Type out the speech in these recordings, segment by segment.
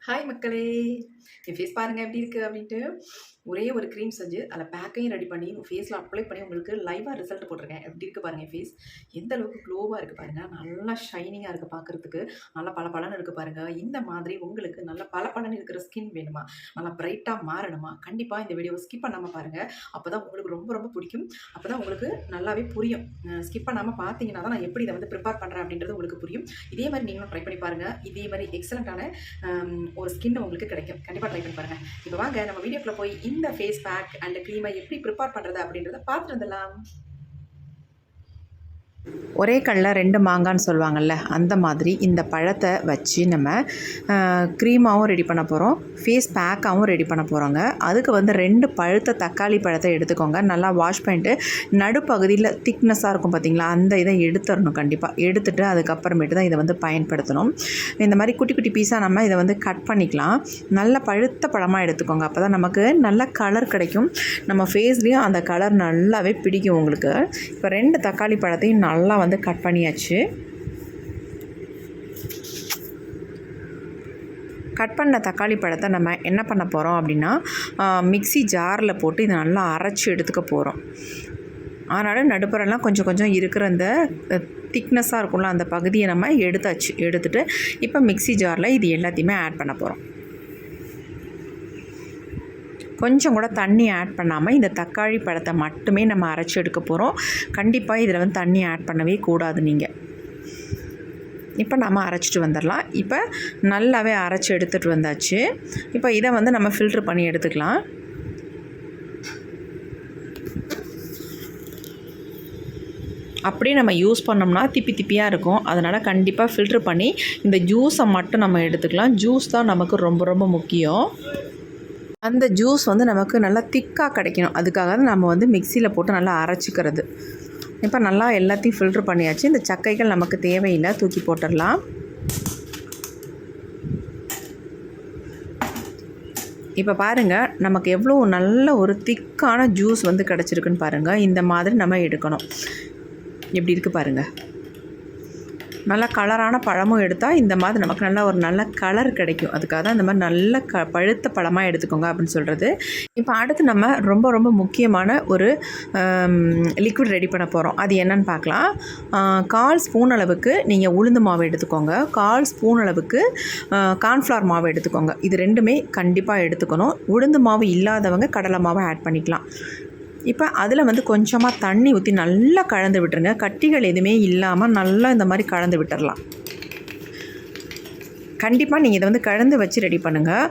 Hi மக்களே! என் face பாருங்க எப்படி இருக்கு அப்படின்ட்டு. ஒரே ஒரு க்ரீம் செஞ்சு அதில பேக்கையும் ரெடி பண்ணி ஃபேஸ்ல அப்ளை பண்ணி உங்களுக்கு லைவா ரிசல்ட் போட்டிருக்கேன். எப்படி இருக்கு பாருங்க என் ஃபேஸ். எந்த அளவுக்கு க்ளோவா இருக்கு பாருங்க. நல்லா ஷைனிங்கா இருக்கு பார்க்கறதுக்கு. நல்லா பளபளன்னு இருக்கு பாருங்க. இந்த மாதிரி உங்களுக்கு நல்ல பளபளன்னு இருக்கிற ஸ்கின் வேணுமா? நல்லா பிரைட்டா மாறணுமா? கண்டிப்பா இந்த வீடியோவ ஸ்கிப் பண்ணாம பாருங்க. அப்பதான் உங்களுக்கு ரொம்ப ரொம்ப பிடிக்கும். அப்பதான் உங்களுக்கு நல்லாவே புரியும். ஸ்கிப் பண்ணாம பார்த்தீங்கன்னா தான் நான் எப்படி இத வந்து ப்ரிப்பேர் பண்றேன் அப்படின்றது உங்களுக்கு புரியும். இதே மாதிரி நீங்களும் ட்ரை பண்ணி பாருங்க. இதே மாதிரி எக்ஸலன்ட்டான ஒரு ஸ்கின் உங்களுக்கு கிடைக்கும். கண்டிப்பாக ட்ரை பண்ணி பாருங்க. இப்போ வாங்க நம்ம வீடியோக்குள்ள போய் இந்த ஃபேஸ் பேக் அண்ட் க்ரீமை எப்படி ப்ரிப்பேர் பண்ணுறது அப்படின்றத பார்த்துட்டு வந்துடலாம். ஒரே கல்லில் 2 மாங்கான்னு சொல்லுவாங்கள்ல, அந்த மாதிரி இந்த பழத்தை வச்சு நம்ம க்ரீமாகவும் ரெடி பண்ண போகிறோம், ஃபேஸ் பேக்காகவும் ரெடி பண்ண போகிறோங்க. அதுக்கு வந்து 2 பழுத்த தக்காளி பழத்தை எடுத்துக்கோங்க. நல்லா வாஷ் பண்ணிட்டு நடுப்பகுதியில் திக்னஸாக இருக்கும் பார்த்திங்களா, அந்த இதை எடுத்துடணும். கண்டிப்பாக எடுத்துகிட்டு அதுக்கப்புறமேட்டு தான் இதை வந்து பயன்படுத்தணும். இந்த மாதிரி குட்டி குட்டி பீஸாக நம்ம இதை வந்து கட் பண்ணிக்கலாம். நல்ல பழுத்த பழமாக எடுத்துக்கோங்க. அப்போ தான் நமக்கு நல்ல கலர் கிடைக்கும். நம்ம ஃபேஸ்லேயும் அந்த கலர் நல்லாவே பிடிக்கும் உங்களுக்கு. இப்போ 2 தக்காளி பழத்தையும் நல்லா வந்து கட் பண்ணியாச்சு. கட் பண்ண தக்காளி பழத்தை நம்ம என்ன பண்ண போகிறோம் அப்படின்னா, மிக்ஸி ஜாரில் போட்டு இதை நல்லா அரைச்சி எடுத்துக்க போகிறோம். அதனால் நடுப்புறம்லாம் கொஞ்சம் கொஞ்சம் இருக்கிற அந்த திக்னஸாக இருக்கும்ல, அந்த பகுதியை நம்ம எடுத்துட்டு இப்போ மிக்ஸி ஜாரில் இது எல்லாத்தையுமே ஆட் பண்ண போகிறோம். கொஞ்சம் கூட தண்ணி ஆட் பண்ணாமல் இந்த தக்காளி பழத்தை மட்டுமே நம்ம அரைச்சி எடுக்க போகிறோம். கண்டிப்பாக இதில் வந்து தண்ணி ஆட் பண்ணவே கூடாது நீங்கள். இப்போ நம்ம அரைச்சிட்டு வந்துடலாம். இப்போ நல்லாவே அரைச்சி எடுத்துகிட்டு வந்தாச்சு. இப்போ இதை வந்து நம்ம ஃபில்ட்ரு பண்ணி எடுத்துக்கலாம். அப்படியே நம்ம யூஸ் பண்ணோம்னா திப்பி திப்பியாக இருக்கும். அதனால் கண்டிப்பாக ஃபில்ட்ரு பண்ணி இந்த ஜூஸை மட்டும் நம்ம எடுத்துக்கலாம். ஜூஸ் தான் நமக்கு ரொம்ப ரொம்ப முக்கியம். அந்த ஜூஸ் வந்து நமக்கு நல்லா திக்காக கிடைக்கணும். அதுக்காக தான் நம்ம வந்து மிக்சியில் போட்டு நல்லா அரைச்சிக்கிறது. இப்போ நல்லா எல்லாத்தையும் ஃபில்ட்ரு பண்ணியாச்சு. இந்த சக்கைகள் நமக்கு தேவையில்லை, தூக்கி போட்டுடலாம். இப்போ பாருங்கள், நமக்கு எவ்வளோ நல்ல ஒரு திக்கான ஜூஸ் வந்து கிடச்சிருக்குன்னு பாருங்கள். இந்த மாதிரி நம்ம எடுக்கணும். எப்படி இருக்குது பாருங்கள். நல்ல கலரான பழமும் எடுத்தால் இந்த மாதிரி நமக்கு நல்ல ஒரு நல்ல கலர் கிடைக்கும். அதுக்காக தான் இந்த மாதிரி நல்ல பழுத்த பழமாக எடுத்துக்கோங்க அப்படின்னு சொல்கிறது. இப்போ அடுத்து நம்ம ரொம்ப ரொம்ப முக்கியமான ஒரு லிக்விட் ரெடி பண்ண போகிறோம். அது என்னன்னு பார்க்கலாம். 1/4 ஸ்பூன் அளவுக்கு நீங்கள் உளுந்து மாவு எடுத்துக்கோங்க. 1/4 ஸ்பூன் அளவுக்கு கார்ன்ஃப்ளவர் மாவு எடுத்துக்கோங்க. இது ரெண்டுமே கண்டிப்பாக எடுத்துக்கணும். உளுந்து மாவு இல்லாதவங்க கடலை மாவை ஆட் பண்ணிக்கலாம். இப்போ அதில் வந்து கொஞ்சமாக தண்ணி ஊற்றி நல்லா கலந்து விட்டுருங்க. கட்டிகள் எதுவுமே இல்லாமல் நல்லா இந்த மாதிரி கலந்து விட்டுடலாம். கண்டிப்பாக நீங்கள் இதை வந்து கலந்து வச்சு ரெடி பண்ணுங்கள்.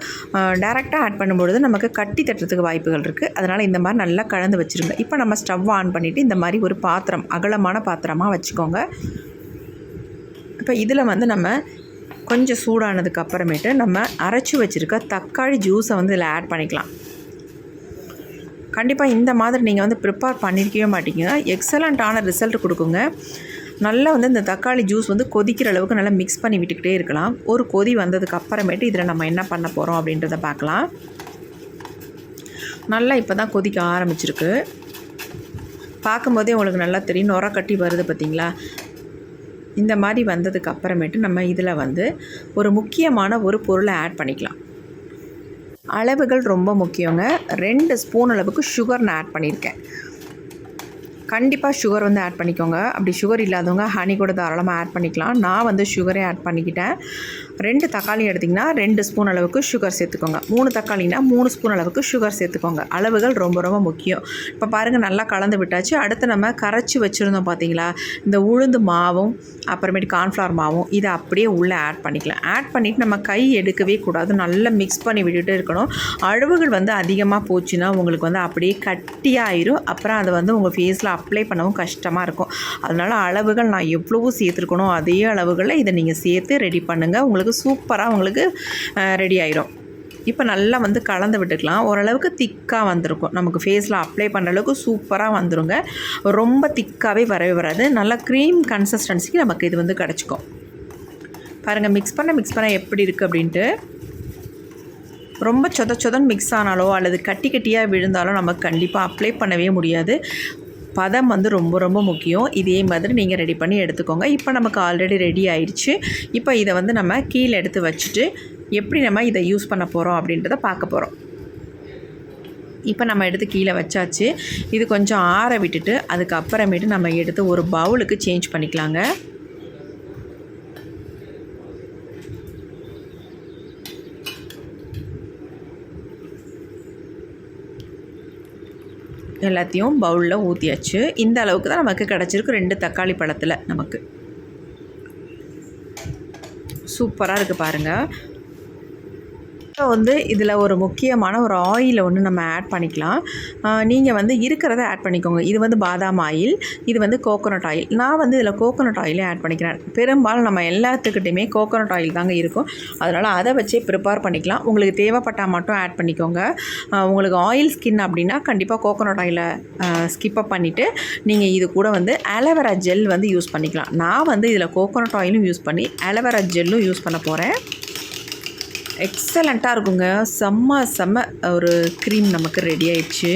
டேரெக்டாக ஆட் பண்ணும்பொழுது நமக்கு கட்டி தட்டுறதுக்கு வாய்ப்புகள் இருக்குது. அதனால் இந்த மாதிரி நல்லா கலந்து வச்சுருங்க. இப்போ நம்ம ஸ்டவ் ஆன் பண்ணிவிட்டு இந்த மாதிரி ஒரு பாத்திரம், அகலமான பாத்திரமாக வச்சுக்கோங்க. இப்போ இதில் வந்து நம்ம கொஞ்சம் சூடானதுக்கு அப்புறமேட்டு நம்ம அரைச்சி வச்சுருக்க தக்காளி ஜூஸை வந்து இதில் ஆட் பண்ணிக்கலாம். கண்டிப்பாக இந்த மாதிரி நீங்கள் வந்து ப்ரிப்பேர் பண்ணியிருக்கவே மாட்டீங்க. எக்ஸலண்ட்டான ரிசல்ட் கொடுக்குங்க. நல்லா வந்து இந்த தக்காளி ஜூஸ் வந்து கொதிக்கிற அளவுக்கு நல்லா மிக்ஸ் பண்ணி விட்டுக்கிட்டே இருக்கலாம். ஒரு கொதி வந்ததுக்கு அப்புறமேட்டு இதில் நம்ம என்ன பண்ண போகிறோம் அப்படின்றத பார்க்கலாம். நல்லா இப்போ தான் கொதிக்க ஆரம்பிச்சிருக்கு. பார்க்கும்போதே உங்களுக்கு நல்லா தெரியும், நுர கட்டி வருது பார்த்திங்களா. இந்த மாதிரி வந்ததுக்கு அப்புறமேட்டு நம்ம இதில் வந்து ஒரு முக்கியமான ஒரு பொருளை ஆட் பண்ணிக்கலாம். அளவுகள் ரொம்ப முக்கியங்க. 2 ஸ்பூன் அளவுக்கு சுகர் நான் ஆட் பண்ணியிருக்கேன். கண்டிப்பாக சுகர் வந்து ஆட் பண்ணிக்கோங்க. அப்படி சுகர் இல்லாதவங்க ஹனி கூட தாராளமாக ஆட் பண்ணிக்கலாம். நான் வந்து சுகரே ஆட் பண்ணிக்கிட்டேன். 2 தக்காளி எடுத்திங்கன்னா 2 ஸ்பூன் அளவுக்கு சுகர் சேர்த்துக்கோங்க. 3 தக்காளினா 3 ஸ்பூன் அளவுக்கு சுகர் சேர்த்துக்கோங்க. அளவுகள் ரொம்ப ரொம்ப முக்கியம். இப்போ பாருங்கள், நல்லா கலந்து விட்டாச்சு. அடுத்து நம்ம கரைச்சி வச்சுருந்தோம் பார்த்தீங்களா, இந்த உளுந்து மாவும் அப்புறமேட்டு கார்ன்ஃப்ளவர் மாவும் இதை அப்படியே உள்ளே ஆட் பண்ணிக்கலாம். ஆட் பண்ணிவிட்டு நம்ம கை எடுக்கவே கூடாது. நல்லா மிக்ஸ் பண்ணி விட்டுட்டு இருக்கணும். அளவுகள் வந்து அதிகமாக போச்சுன்னா உங்களுக்கு வந்து அப்படியே கட்டியாயிரும். அப்புறம் அதை வந்து உங்கள் ஃபேஸில் அப்ளை பண்ணவும் கஷ்டமாக இருக்கும். அதனால் அளவுகள் நான் எவ்வளவோ சேர்த்துருக்கணும், அதே அளவுகளில் இதை நீங்கள் சேர்த்து ரெடி பண்ணுங்கள். உங்களுக்கு சூப்பராக உங்களுக்கு ரெடி ஆயிரும். இப்போ நல்லா வந்து கலந்து விட்டுக்கலாம். ஓரளவுக்கு திக்காக வந்திருக்கும். நமக்கு ஃபேஸில் அப்ளை பண்ணுற அளவுக்கு சூப்பராக வந்துருங்க. ரொம்ப திக்காகவே வரவே வராது. நல்லா க்ரீம் கன்சிஸ்டன்சிக்கு நமக்கு இது வந்து கிடச்சிக்கும். பாருங்கள், மிக்ஸ் பண்ண எப்படி இருக்குது அப்படின்ட்டு. ரொம்ப சொதன்னு மிக்ஸ் ஆனாலோ அல்லது கட்டி கட்டியாக விழுந்தாலோ நமக்கு கண்டிப்பாக அப்ளை பண்ணவே முடியாது. பதம் வந்து ரொம்ப ரொம்ப முக்கியம். இதே மாதிரி நீங்கள் ரெடி பண்ணி எடுத்துக்கோங்க. இப்போ நமக்கு ஆல்ரெடி ரெடி ஆயிடுச்சு. இப்போ இதை வந்து நம்ம கீழே எடுத்து வச்சுட்டு எப்படி நம்ம இதை யூஸ் பண்ண போகிறோம் அப்படின்றத பார்க்க போகிறோம். இப்போ நம்ம எடுத்து கீழே வச்சாச்சு. இது கொஞ்சம் ஆற விட்டுட்டு அதுக்கப்புறமேட்டு நம்ம எடுத்து ஒரு பவுலுக்கு சேஞ்ச் பண்ணிக்கலாங்க. எல்லாத்தையும் பவுலில் ஊற்றியாச்சு. இந்த அளவுக்கு தான் நமக்கு கிடச்சிருக்கு 2 தக்காளி பழத்தில். நமக்கு சூப்பராக இருக்குது பாருங்கள். இப்போ வந்து இதில் ஒரு முக்கியமான ஒரு ஆயிலை ஒன்று நம்ம ஆட் பண்ணிக்கலாம். நீங்கள் வந்து இருக்கிறத ஆட் பண்ணிக்கோங்க. இது வந்து பாதாம் ஆயில், இது வந்து கோகோனட் ஆயில். நான் வந்து இதில் கோகோனட் ஆயிலே ஆட் பண்ணிக்கிறேன். பெரும்பாலும் நம்ம எல்லாத்துக்கிட்டையுமே கோகோனட் ஆயில் தாங்க இருக்கும். அதனால் அதை வச்சே ப்ரிப்பேர் பண்ணிக்கலாம். உங்களுக்கு தேவைப்பட்டால் மட்டும் ஆட் பண்ணிக்கோங்க. உங்களுக்கு ஆயில் ஸ்கின் அப்படின்னா கண்டிப்பாக கோகோனட் ஆயிலை ஸ்கிப்பப் பண்ணிவிட்டு நீங்கள் இது கூட வந்து ஆலோவேரா ஜெல் வந்து யூஸ் பண்ணிக்கலாம். நான் வந்து இதில் கோகோனட் ஆயிலும் யூஸ் பண்ணி ஆலோவேரா ஜெல்லும் யூஸ் பண்ண போகிறேன். எக்ஸலண்ட்டாக இருக்குங்க. செம்ம ஒரு க்ரீம் நமக்கு ரெடி ஆயிடுச்சு.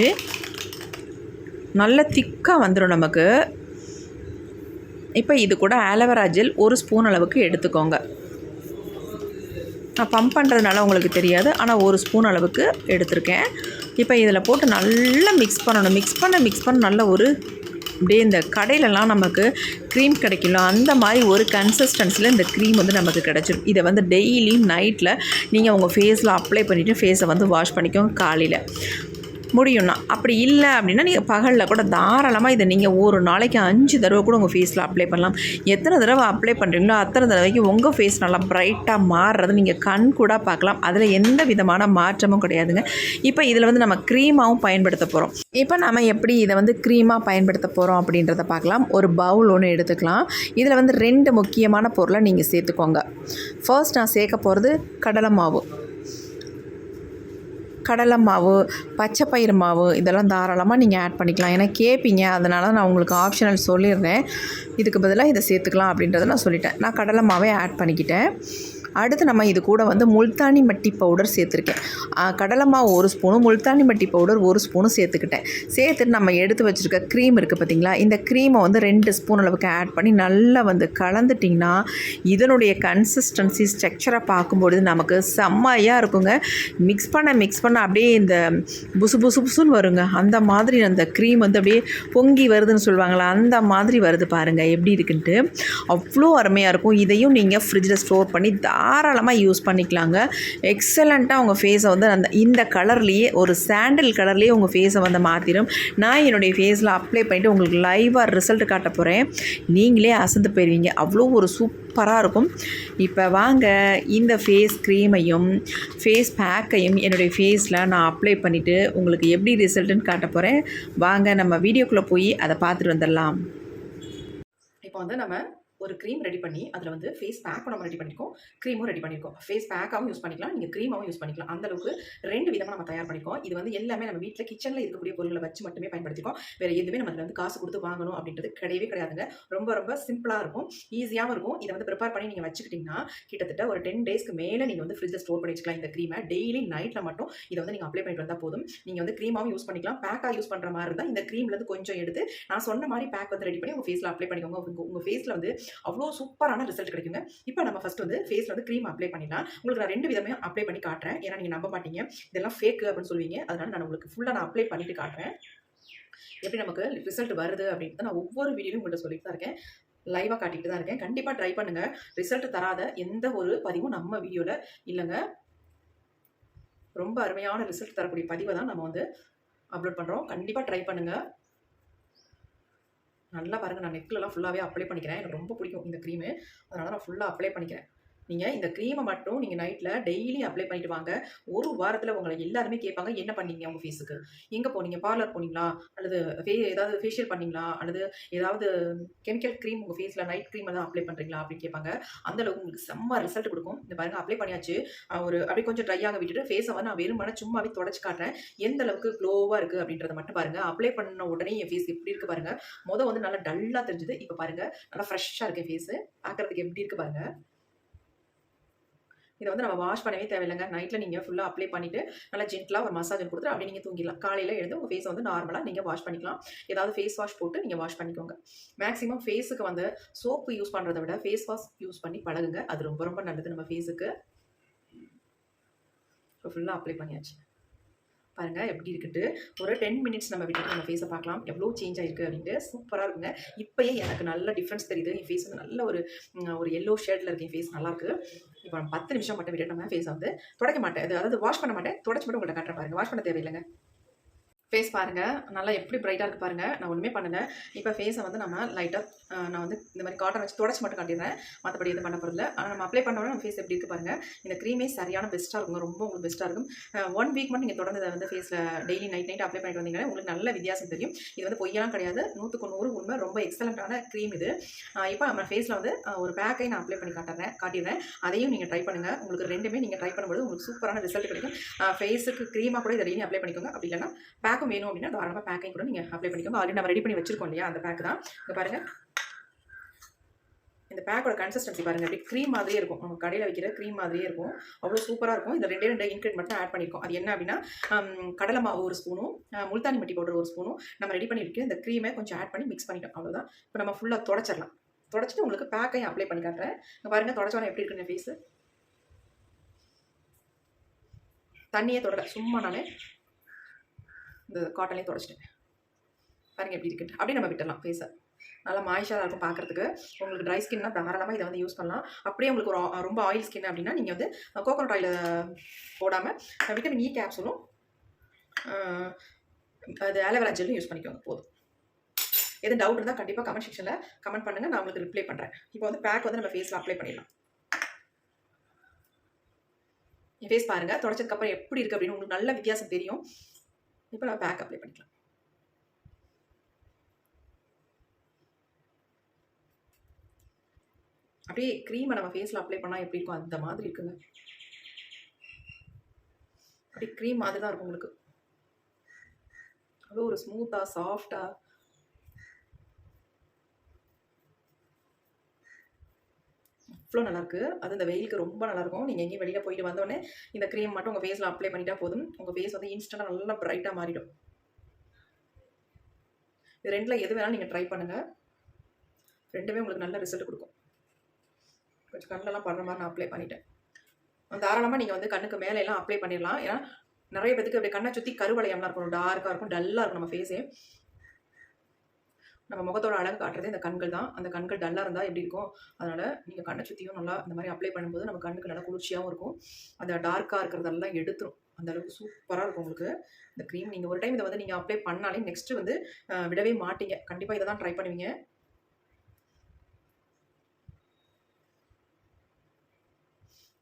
நல்ல திக்காக வந்துடும் நமக்கு. இப்போ இது கூட ஆலோவேரா ஜெல் 1 ஸ்பூன் அளவுக்கு எடுத்துக்கோங்க. நான் பம்ப் பண்ணுறதுனால உங்களுக்கு தெரியாது, ஆனால் 1 ஸ்பூன் அளவுக்கு எடுத்திருக்கேன். இப்போ இதில் போட்டு நல்லா மிக்ஸ் பண்ணணும். மிக்ஸ் பண்ண நல்ல ஒரு அப்படியே இந்த கடையிலலாம் நமக்கு க்ரீம் கிடைக்கல அந்த மாதிரி ஒரு கன்சிஸ்டன்சியில் இந்த க்ரீம் வந்து நமக்கு கிடச்சிடும். இதை வந்து டெய்லியும் நைட்டில் நீங்கள் உங்கள் ஃபேஸில் அப்ளை பண்ணிவிட்டு ஃபேஸை வந்து வாஷ் பண்ணிக்கோங்க காலையில் முடியும்னா. அப்படி இல்லை அப்படின்னா நீங்கள் பகலில் கூட தாராளமாக இதை நீங்கள் ஒரு நாளைக்கு 5 தடவை கூட உங்கள் ஃபேஸில் அப்ளை பண்ணலாம். எத்தனை தடவை அப்ளை பண்ணுறீங்களோ அத்தனை தடவைக்கு உங்கள் ஃபேஸ் நல்லா ப்ரைட்டாக மாறுறது நீங்கள் கண் கூட பார்க்கலாம். அதில் எந்த விதமான மாற்றமும் கிடையாதுங்க. இப்போ இதில் வந்து நம்ம க்ரீமாகவும் பயன்படுத்த போகிறோம். இப்போ நம்ம எப்படி இதை வந்து க்ரீமாக பயன்படுத்த போகிறோம் அப்படின்றத பார்க்கலாம். ஒரு பவுல் ஒன்று எடுத்துக்கலாம். இதில் வந்து 2 முக்கியமான பொருளை நீங்கள் சேர்த்துக்கோங்க. ஃபர்ஸ்ட் நான் சேர்க்க போகிறது கடலை மாவு, பச்சை பயிறு மாவு இதெல்லாம் தாராளமாக நீங்கள் ஆட் பண்ணிக்கலாம். ஏன்னா கேட்பீங்க, அதனால நான் உங்களுக்கு ஆப்ஷனல் சொல்லிடுறேன். இதுக்கு பதிலாக இதை சேர்த்துக்கலாம் அப்படின்றத நான் சொல்லிட்டேன். நான் கடலை மாவே ஆட் பண்ணிக்கிட்டேன். அடுத்து நம்ம இது கூட வந்து முல்தானி மட்டி பவுடர் சேர்த்துருக்கேன். கடலை மாவு 1 ஸ்பூனும் முல்தானி மட்டி பவுடர் 1 ஸ்பூனும் சேர்த்துக்கிட்டேன். சேர்த்துட்டு நம்ம எடுத்து வச்சுருக்க க்ரீம் இருக்குது பார்த்திங்களா, இந்த க்ரீமை வந்து 2 ஸ்பூன் அளவுக்கு ஆட் பண்ணி நல்லா வந்து கலந்துட்டிங்கன்னா இதனுடைய கன்சிஸ்டன்சி ஸ்ட்ரக்சரை பார்க்கும்பொழுது நமக்கு செம்மையாக இருக்குங்க. மிக்ஸ் பண்ண அப்படியே இந்த புசுன்னு வருங்க. அந்த மாதிரி அந்த க்ரீம் வந்து அப்படியே பொங்கி வருதுன்னு சொல்லுவாங்களா, அந்த மாதிரி வருது பாருங்கள் எப்படி இருக்குன்ட்டு. அவ்வளோ அருமையாக இருக்கும். இதையும் நீங்கள் ஃப்ரிட்ஜில் ஸ்டோர் பண்ணி தாராளமாக யூஸ் பண்ணிக்கலாங்க. எக்ஸலண்ட்டாக உங்கள் ஃபேஸை வந்து இந்த கலர்லேயே ஒரு சாண்டில் கலர்லேயே உங்கள் ஃபேஸை வந்து மாற்றிடும். நான் என்னுடைய ஃபேஸில் அப்ளை பண்ணிவிட்டு உங்களுக்கு லைவாக ரிசல்ட் காட்ட போகிறேன். நீங்களே அசந்து போயிடுவீங்க. அவ்வளோ ஒரு சூப்பராக இருக்கும். இப்போ வாங்க இந்த ஃபேஸ் க்ரீமையும் ஃபேஸ் பேக்கையும் என்னுடைய ஃபேஸில் நான் அப்ளை பண்ணிவிட்டு உங்களுக்கு எப்படி ரிசல்ட்டுன்னு காட்ட போகிறேன். வாங்க நம்ம வீடியோக்குள்ளே போய் அதை பார்த்துட்டு வந்துடலாம். இப்போ வந்து நம்ம ஒரு க்ரீம் ரெடி பண்ணி அதில் வந்து ஃபேஸ் பேக்கும் நம்ம ரெடி பண்ணியிருக்கோம், க்ரீமும் ரெடி பண்ணியிருக்கோம். ஃபேஸ் பேக்காகவும் யூஸ் பண்ணிக்கலாம், நீங்கள் க்ரீமாகவும் யூஸ் பண்ணிக்கலாம். அந்தளவுக்கு 2 விதமாக நம்ம தயார் பண்ணியிருக்கோம். இது வந்து எல்லாமே நம்ம வீட்டில் கிச்சனில் இருக்கக்கூடிய பொருளை வச்சு மட்டுமே பயன்படுத்திக்கோம். வேறு எதுவுமே நம்ம அதில் வந்து காசு கொடுத்து வாங்கணும் அப்படின்றது கிடையாதுங்க. ரொம்ப சிம்பிளாக இருக்கும், ஈஸியாகவும் இருக்கும். இதை வந்து ப்ரிப்பேர் பண்ணி நீங்கள் வச்சுக்கிட்டிங்கன்னா கிட்டத்தட்ட ஒரு 10 டேஸ்க்கு மேலே நீங்கள் வந்து ஃப்ரிட்ஜில் ஸ்டோர் பண்ணி வச்சுக்கலாம். இந்த க்ரீமை டெய்லி நைட்டில் மட்டும் இதை வந்து நீங்கள் அப்ளை பண்ணிட்டு வந்தால் போதும். நீங்கள் வந்து க்ரீமாகவும் யூஸ் பண்ணிக்கலாம், பேக்காக யூஸ் பண்ணுற மாதிரி இருந்தால் இந்த க்ரீம்லேருந்து கொஞ்சம் எடுத்து நான் சொன்ன மாதிரி பேக் வந்து ரெடி பண்ணி உங்கள் ஃபேஸில் அப்ளை பண்ணிக்கோங்க. உங்கள் ஃபேஸில் வந்து அவ்வளோ சூப்பரான ரிசல்ட் கிடைக்குங்க. இப்போ நம்ம ஃபர்ஸ்ட் வந்து ஃபேஸ்ல வந்து க்ரீம் அப்ளை பண்ணிடலாம். உங்களுக்கு நான் 2 விதமே அப்ளை பண்ணி காட்டுறேன். ஏன்னா நீங்க நம்ப மாட்டீங்க, இதெல்லாம் ஃபேக் அப்படின்னு சொல்லுவீங்க. அதனால நான் உங்களுக்கு ஃபுல்லா நான் அப்ளை பண்ணிட்டு காட்டுறேன். எப்படி நமக்கு ரிசல்ட் வருது அப்படின்னு நான் ஒவ்வொரு வீடியோலையும் உங்கள்கிட்ட சொல்லிட்டு தான் இருக்கேன், லைவாக காட்டிட்டு தான் இருக்கேன். கண்டிப்பாக ட்ரை பண்ணுங்க. ரிசல்ட் தராத எந்த ஒரு பதிவும் நம்ம வீடியோவில் இல்லைங்க. ரொம்ப அருமையான ரிசல்ட் தரக்கூடிய பதிவை தான் நம்ம வந்து அப்லோட் பண்ணுறோம். கண்டிப்பாக ட்ரை பண்ணுங்க. நல்லா பாருங்கள், நான் நெக்லெலாம் ஃபுல்லாகவே அப்ளை பண்ணிக்கிறேன். எனக்கு ரொம்ப பிடிக்கும் இந்த க்ரீமு, அதனால் நான் ஃபுல்லாக அப்ளை பண்ணிக்கிறேன். நீங்கள் இந்த க்ரீமை மட்டும் நீங்கள் நைட்டில் டெய்லி அப்ளை பண்ணிட்டு வாங்க. ஒரு வாரத்தில் உங்களை எல்லாருமே கேட்பாங்க, என்ன பண்ணீங்க உங்கள் ஃபேஸுக்கு, எங்கே போனீங்க, பார்லர் போனீங்களா, அல்லது ஏதாவது ஃபேஷியல் பண்ணீங்களா, அல்லது ஏதாவது கெமிக்கல் க்ரீம் உங்கள் ஃபேஸில் நைட் க்ரீம் தான் அப்ளை பண்ணுறீங்களா அப்படின்னு கேட்பாங்க. அந்தளவுக்கு உங்களுக்கு செம்ம ரிசல்ட் கொடுக்கும். இந்த பாருங்கள், அப்ளை பண்ணியாச்சு. அப்படியே கொஞ்சம் ட்ரையாக விட்டுட்டு ஃபேஸை வந்து நான் வெறுமனே சும்மாவே தொடச்சி காட்டுறேன். எந்த அளவுக்கு க்ளோவாக இருக்குது அப்படின்றத மட்டும் பாருங்கள். அப்ளை பண்ண உடனே என் ஃபேஸ் எப்படி இருக்குது பாருங்கள். வந்து நல்லா டல்லாக தெரிஞ்சுது. இப்போ பாருங்கள், நல்லா ஃப்ரெஷ்ஷாக இருக்குது ஃபேஸு. பார்க்குறதுக்கு எப்படி இருக்குது பாருங்கள். இதை வந்து நம்ம வாஷ் பண்ணவே தேவையில்லைங்க. நைட்டில் நீங்கள் ஃபுல்லாக அப்ளை பண்ணிவிட்டு நல்லா ஜென்டலாக ஒரு மசாஜ் கொடுத்துட்டு அப்படியே நீங்கள் தூங்கிடலாம். காலையில் எழுந்து உங்கள் ஃபேஸை வந்து நார்மலாக நீங்கள் வாஷ் பண்ணிக்கலாம். ஏதாவது ஃபேஸ் வாஷ் போட்டு நீங்கள் வாஷ் பண்ணிக்கோங்க. மேக்ஸிமம் ஃபேஸுக்கு வந்து சோப்பு யூஸ் பண்ணுறதை விட ஃபேஸ் வாஷ் யூஸ் பண்ணி பழகுங்க. அது ரொம்ப நல்லது நம்ம ஃபேஸுக்கு. இப்போ ஃபுல்லாக அப்ளை பண்ணியாச்சு. பாருங்கள் எப்படி இருக்குன்ட்டு. ஒரு 10 மினிட்ஸ் நம்ம விட்டுட்டு நம்ம ஃபேஸை பார்க்கலாம் எவ்வளோ சேஞ்ச் ஆயிருக்கு அப்படின்ட்டு. சூப்பராக இருக்குங்க. இப்போயே எனக்கு நல்ல டிஃப்ரென்ஸ் தெரியுது. என் ஃபேஸ் வந்து நல்ல ஒரு எல்லோ ஷேடில் இருக்கு. என் ஃபேஸ் நல்லாயிருக்கு. இப்போ நம்ம 10 நிமிஷம் மட்டும் விட்டுட்டு நம்ம ஃபேஸை வந்து துடைக்க மாட்டேன், அதாவது வாஷ் பண்ண மாட்டேன், துடைச்சி மட்டும் உங்கள்கிட்ட காட்டுறேன் பாருங்கள். வாஷ் பண்ண தேவையில்லைங்க. ஃபேஸ் பாருங்கள் நல்லா எப்படி பிரைட்டாக இருக்குது பாருங்கள். நான் ஒன்றுமே பண்ணலை. இப்போ ஃபேஸை வந்து நம்ம லைட்டாக நான் வந்து இந்த மாதிரி காட்டன் வச்சு துடைச்சி மட்டும் காட்டிடுறேன். மற்றபடி எதுவும் பண்ண போகிறதில்ல. ஆனால் நம்ம அப்ளை பண்ணோன்னா நம்ம ஃபேஸ் எப்படி இருக்குது பாருங்கள். இந்த க்ரீமே சரியான பெஸ்ட்டாக இருக்குங்க. ரொம்ப உங்களுக்கு பெஸ்ட்டாக இருக்கும். 1 வீக் மட்டும் நீங்கள் தொடர்ந்து வந்து ஃபேஸில் டெய்லி நைட் அப்ளை பண்ணிட்டு வந்தீங்கன்னா உங்களுக்கு நல்ல வித்தியாசம் தெரியும். இது வந்து பொய்யெல்லாம் கிடையாது, 100க்கு 100 உண்மை. ரொம்ப எக்ஸலண்ட்டான க்ரீம் இது. இப்போ நம்ம ஃபேஸில் வந்து ஒரு பேக்கை நான் அப்ளை பண்ணி காட்டிடுறேன். அதையும் நீங்கள் ட்ரை பண்ணுங்கள். உங்களுக்கு ரெண்டுமே நீங்கள் ட்ரை பண்ணும்போது உங்களுக்கு சூப்பரான ரிசல்ட் கிடைக்கும். ஃபேஸுக்கு க்ரீமாக கூட இதை டெய்லி அப்ளை பண்ணிக்கோங்க. அப்படி இல்லைன்னா பேக்கும் வேணும் அப்படின்னா தாராளமாக பேக்கையும் கூட நீங்கள் அப்ளை பண்ணிக்கோங்க. ஆல்ரெடி நம்ம ரெடி பண்ணி வச்சிருக்கோம் இல்லையா, அந்த பேக் தான். இங்கே பாருங்கள், இந்த பேக்கோட கன்சிஸ்டன்சி பாருங்கள். அப்படி க்ரீம் மாதிரியே இருக்கும். நம்ம கடையில் வைக்கிற க்ரீம் மாதிரியே இருக்கும். அவ்வளோ சூப்பராக இருக்கும். இந்த 2 இன்க்ரீடியன்ட் மட்டும் ஆட் பண்ணியிருக்கோம். அது என்ன அப்படின்னா கடலை மாவு 1 ஸ்பூனும் முல்தானி மட்டி பவுடர் 1 ஸ்பூனும் நம்ம ரெடி பண்ணியிருக்கோம். இந்த க்ரீமை கொஞ்சம் ஆட் பண்ணி மிக்ஸ் பண்ணிட்டோம். அவ்வளோதான். இப்போ நம்ம ஃபுல்லாக துடைச்சிடலாம். துடைச்சிட்டு உங்களுக்கு பேக்கையும் அப்ளை பண்ணி காட்டுறேன். இங்கே பாருங்கள் துடைச்சோன்னா எப்படி இருக்குன்னு ஃபேஸு. தண்ணியே தொடர சும்மா நான் இந்த காட்டன்லேயே துடைச்சிட்டேன். பாருங்கள் எப்படி இருக்குன்ட்டு. அப்படியே நம்ம விட்டுடலாம் ஃபேஸை. நல்லா மாய்ஸ்சராக இருக்கும் பார்க்குறதுக்கு. உங்களுக்கு ட்ரை ஸ்கின்னா தாராளமாக இதை வந்து யூஸ் பண்ணலாம். அப்படியே உங்களுக்கு ரொம்ப ஆயில் ஸ்கின் அப்படின்னா நீங்கள் வந்து கோகோனட் ஆயில் போடாமல் விட்டமின் இ கேப்சூலும் அது ஆலோவேரா ஜெல்லும் யூஸ் பண்ணிக்கோங்க போதும். எதுவும் டவுட் இருந்தால் கண்டிப்பாக கமெண்ட் செக்ஷனில் கமெண்ட் பண்ணுங்கள், நான் உங்களுக்கு ரிப்ளை பண்ணுறேன். இப்போ வந்து பேக் வந்து நம்ம ஃபேஸில் அப்ளை பண்ணிடலாம். என் ஃபேஸ் பாருங்கள் துடைச்சதுக்கப்புறம் எப்படி இருக்குது அப்படின்னு உங்களுக்கு நல்ல வித்தியாசம் தெரியும். இப்போ நான் பேக் அப்ளை பண்ணிக்கலாம். அப்படியே க்ரீமை நம்ம ஃபேஸில் அப்ளை பண்ணால் எப்படி இருக்கும் அந்த மாதிரி இருக்குங்க. அப்படியே க்ரீம் மாதிரி தான் இருக்கும் உங்களுக்கு. அவ்வளோ ஒரு ஸ்மூத்தாக சாஃப்டாக அவ்வளோ நல்லாயிருக்கு. அது இந்த வெயிலுக்கு ரொம்ப நல்லாயிருக்கும். நீங்கள் எங்கேயும் வெளியில் போயிட்டு வந்தோடனே இந்த க்ரீம் மட்டும் உங்கள் ஃபேஸில் அப்ளை பண்ணிட்டா போதும். உங்கள் ஃபேஸ் வந்து இன்ஸ்டண்ட்டாக நல்லா ப்ரைட்டாக மாறிடும். இது 2ல் எது வேணாலும் நீங்கள் ட்ரை பண்ணுங்கள். 2மே உங்களுக்கு நல்ல ரிசல்ட் கொடுக்கும். கொஞ்சம் கண்ணெல்லாம் படுற மாதிரி நான் அப்ளை பண்ணிட்டேன். தாராளமாக நீங்கள் வந்து கண்ணுக்கு மேலே எல்லாம் அப்ளை பண்ணிடலாம். ஏன்னா நிறைய பேருக்கு அப்படியே கண்ணை சுற்றி கருவளையம்லாம் இருக்கும், டார்க்காக இருக்கும், டல்லாக இருக்கும் நம்ம ஃபேஸே. நம்ம முகத்தோட அழகு காட்டுறது இந்த கண்கள் தான். அந்த கண்கள் டல்லாக இருந்தால் எப்படி இருக்கும், அதனால் நீங்கள் கண்ணை சுற்றியும் நல்லா இந்த மாதிரி அப்ளை பண்ணும்போது நம்ம கண்ணுக்கு நல்லா குளிர்ச்சியாகவும் இருக்கும். அந்த டார்க்காக இருக்கிறதெல்லாம் எடுத்துரும். அந்த அளவுக்கு சூப்பராக இருக்கும் உங்களுக்கு இந்த க்ரீம். நீங்கள் ஒரு டைம் இதை வந்து நீங்கள் அப்ளை பண்ணாலே நெக்ஸ்ட்டு வந்து விடவே மாட்டீங்க. கண்டிப்பாக இதை தான் ட்ரை பண்ணுவீங்க.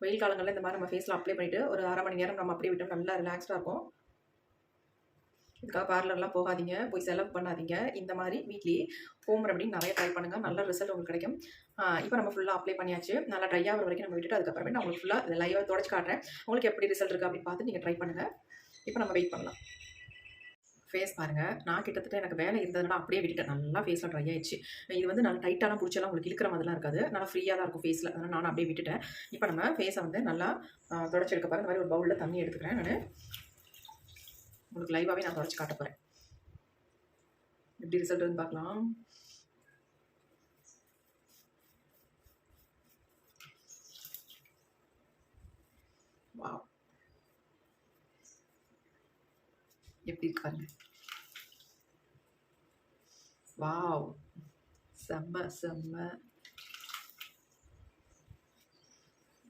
வெயில் காலங்களில் இந்த மாதிரி நம்ம ஃபேஸில் அப்ளை பண்ணிவிட்டு ஒரு 1/2 மணி நேரம் நம்ம அப்படியே விட்டோம் நல்லா ரிலாக்ஸ்டாக இருக்கும். இதுக்காக பார்லர்லாம் போகாதீங்க, போய் செலவு பண்ணாதீங்க. இந்த மாதிரி வீட்லேயே ஹோம் ரெமடி நிறைய ட்ரை பண்ணுங்கள், நல்ல ரிசல்ட் உங்களுக்கு கிடைக்கும். இப்போ நம்ம ஃபுல்லாக அப்ளை பண்ணியாச்சு. நல்லா ட்ரை ஆகிற வரைக்கும் நம்ம விட்டுட்டு அதுக்கப்புறமே நான் உங்களுக்கு ஃபுல்லாக லைவாக துடைச்சி காட்டுறேன். உங்களுக்கு எப்படி ரிசல்ட் இருக்குது அப்படின்னு பார்த்து நீங்கள் ட்ரை பண்ணுங்கள். இப்போ நம்ம வெயிட் பண்ணலாம். ஃபேஸ் பாருங்கள், நான் கிட்டத்தட்ட எனக்கு வேலை இருந்ததுனால அப்படியே விட்டுட்டேன். நல்லா ஃபேஸில் ட்ரை ஆயிடுச்சு. இது வந்து நல்லா டைட்டாலாம் பிடிச்செல்லாம் உங்களுக்கு இழுக்கிற மாதிரிலாம் இருக்காது, நல்லா ஃப்ரீயாக தான் இருக்கும் ஃபேஸில். அதனால் நான் அப்படியே விட்டுட்டேன். இப்போ நம்ம ஃபேஸை வந்து நல்லா துடைச்சி எடுக்க பாருங்க. இந்த மாதிரி ஒரு பவுலில் தண்ணி எடுத்துக்கிறேன். நான் உங்களுக்கு லைவாகவே நான் துடைச்சி காட்ட போகிறேன். எப்படி ரிசல்ட் வந்து பார்க்கலாம். வாவ், எப்படி இருக்கு பாருங்க. வாவ், செம்ம செம்ம.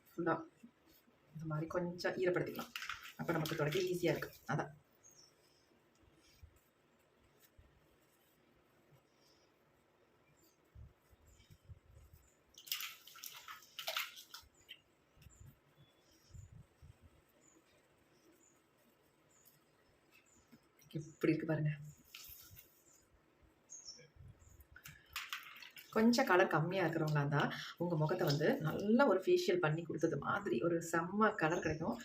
ஃபுல்லாக இந்த மாதிரி கொஞ்சம் ஈரப்படுத்திக்கலாம். அப்போ நமக்கு துடைக்க ஈஸியாக இருக்குது. அதான் எப்படி இருக்குது பாருங்கள். கொஞ்சம் கலர் கம்மியாக இருக்கிறவங்களா இருந்தால் உங்கள் முகத்தை வந்து நல்ல ஒரு ஃபேஷியல் பண்ணி கொடுத்தது மாதிரி ஒரு செம்ம கலர் கிடைக்கும்.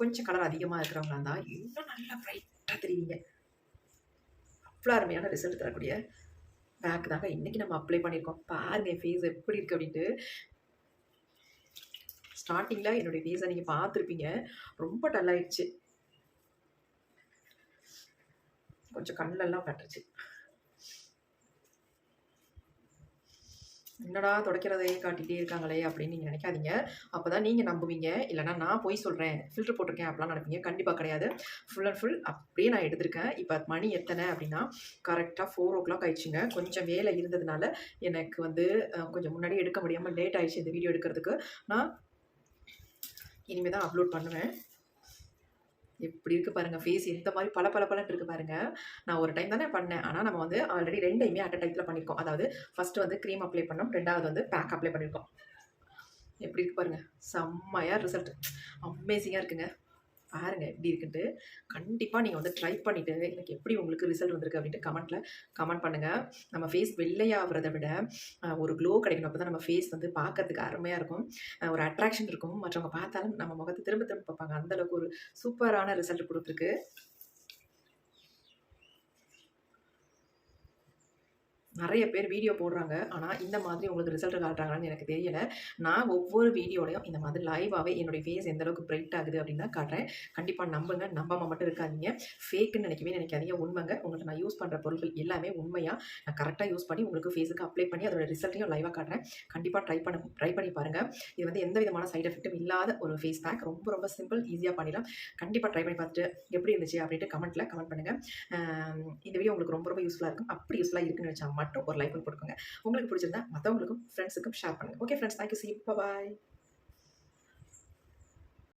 கொஞ்சம் கலர் அதிகமாக இருக்கிறவங்களா இருந்தால் இன்னும் நல்லா ப்ரைட்டாக தெரியுங்க. அவ்வளோ அருமையான ரிசல்ட் தரக்கூடிய பேக் தாங்க இன்றைக்கி நம்ம அப்ளை பண்ணியிருக்கோம். பாருங்கள் என் ஃபேஸ் எப்படி இருக்குது அப்படின்ட்டு. ஸ்டார்டிங்கில் என்னுடைய ஃபேஸை நீங்கள் பார்த்துருப்பீங்க, ரொம்ப டல்லாகிடுச்சு, கொஞ்சம் கண்ணெல்லாம் பட்டுருச்சு. என்னடா துடைக்கிறதையே காட்டிகிட்டே இருக்காங்களே அப்படின்னு நீங்கள் நினைக்காதீங்க. அப்போ தான் நீங்கள் நம்புவீங்க. இல்லைனா நான் பொய் சொல்கிறேன், ஃபில்டர் போட்டிருக்கேன் அப்படிலாம் நினைப்பீங்க. கண்டிப்பாக கிடையாது. ஃபுல் அண்ட் ஃபுல் அப்படியே நான் எடுத்திருக்கேன். இப்போ மணி எத்தனை அப்படின்னா கரெக்டாக 4:00 ஆயிடுச்சுங்க. கொஞ்சம் வேலை இருந்ததுனால எனக்கு வந்து கொஞ்சம் முன்னாடியே எடுக்க முடியாமல் லேட் ஆயிடுச்சு இந்த வீடியோ எடுக்கிறதுக்கு. நான் இனிமேல் தான் அப்லோட் பண்ணுவேன். எப்படி இருக்குது பாருங்கள், ஃபேஸ் எந்த மாதிரி பளபளன்னு இருக்குது பாருங்கள். நான் ஒரு டைம் தானே பண்ணேன். ஆனால் நம்ம வந்து ஆல்ரெடி 2யுமே அட் அ டைத்தில் பண்ணியிருக்கோம். அதாவது ஃபஸ்ட்டு வந்து க்ரீம் அப்ளை பண்ணோம், 2வது வந்து பேக் அப்ளை பண்ணியிருக்கோம். எப்படி இருக்குது பாருங்கள், செம்மையாக ரிசல்ட், அமேசிங்காக இருக்குங்க. பாருங்கள் எப்படி இருக்குன்ட்டு. கண்டிப்பாக நீங்கள் வந்து ட்ரை பண்ணிவிட்டு எனக்கு எப்படி உங்களுக்கு ரிசல்ட் வந்திருக்கு அப்படின்ட்டு கமெண்ட் பண்ணுங்கள். நம்ம ஃபேஸ் வெள்ளையாகிறத விட ஒரு க்ளோ கிடைக்கணும். அப்போ தான் நம்ம ஃபேஸ் வந்து பார்க்கறதுக்கு அருமையாக இருக்கும், ஒரு அட்ராக்ஷன் இருக்கும். மற்றவங்க பார்த்தாலும் நம்ம முகத்தை திரும்ப திரும்ப பார்ப்பாங்க. அந்தளவுக்கு ஒரு சூப்பரான ரிசல்ட் கொடுத்துருக்கு. நிறைய பேர் வீடியோ போடுறாங்க. ஆனால் இந்த மாதிரி உங்களுக்கு ரிசல்ட் காட்டுறாங்களான்னு எனக்கு தெரியல. நான் ஒவ்வொரு வீடியோலையும் இந்த மாதிரி லைவாகவே என்னுடைய ஃபேஸ் எந்த அளவுக்கு பிரைட் ஆகுது அப்படின்னு தான் காட்டுறேன். கண்டிப்பாக நம்புங்க, நம்பாமல் மட்டும் இருக்காதீங்க. ஃபேக்குன்னு நினைக்காதீங்க, உண்மைங்க. உங்கள்கிட்ட நான் யூஸ் பண்ணுற பொருட்கள் எல்லாமே உண்மையாக நான் கரெக்டாக யூஸ் பண்ணி உங்களுக்கு ஃபேஸுக்கு அப்ளை பண்ணி அதோட ரிசல்ட்டையும் லைவாக காட்டுறேன். கண்டிப்பாக ட்ரை பண்ணி பாருங்கள். இது வந்து எந்த விதமான சைட் எஃபெக்ட்டும் இல்லாத ஒரு ஃபேஸ் பேக். ரொம்ப ரொம்ப சிம்பிள், ஈஸியாக பண்ணிடலாம். கண்டிப்பாக ட்ரை பண்ணி பார்த்துட்டு எப்படி இருந்துச்சு அப்படின்ட்டு கமெண்ட் பண்ணுங்கள். இந்த வீடியோ உங்களுக்கு ரொம்ப ரொம்ப யூஸ்ஃபுல்லாக இருக்கும். அப்படி யூஸ்ஃபுல்லாக இருக்குன்னு வச்சா மட்டும் ஒரு லைக் போட்டுக்கோங்க. உங்களுக்கு பிடிச்சிருந்தா மற்றவங்களுக்கும் ஃப்ரெண்ட்ஸுக்கும் ஷேர் பண்ணுங்கள். Okay friends, thank you. C you. Bye.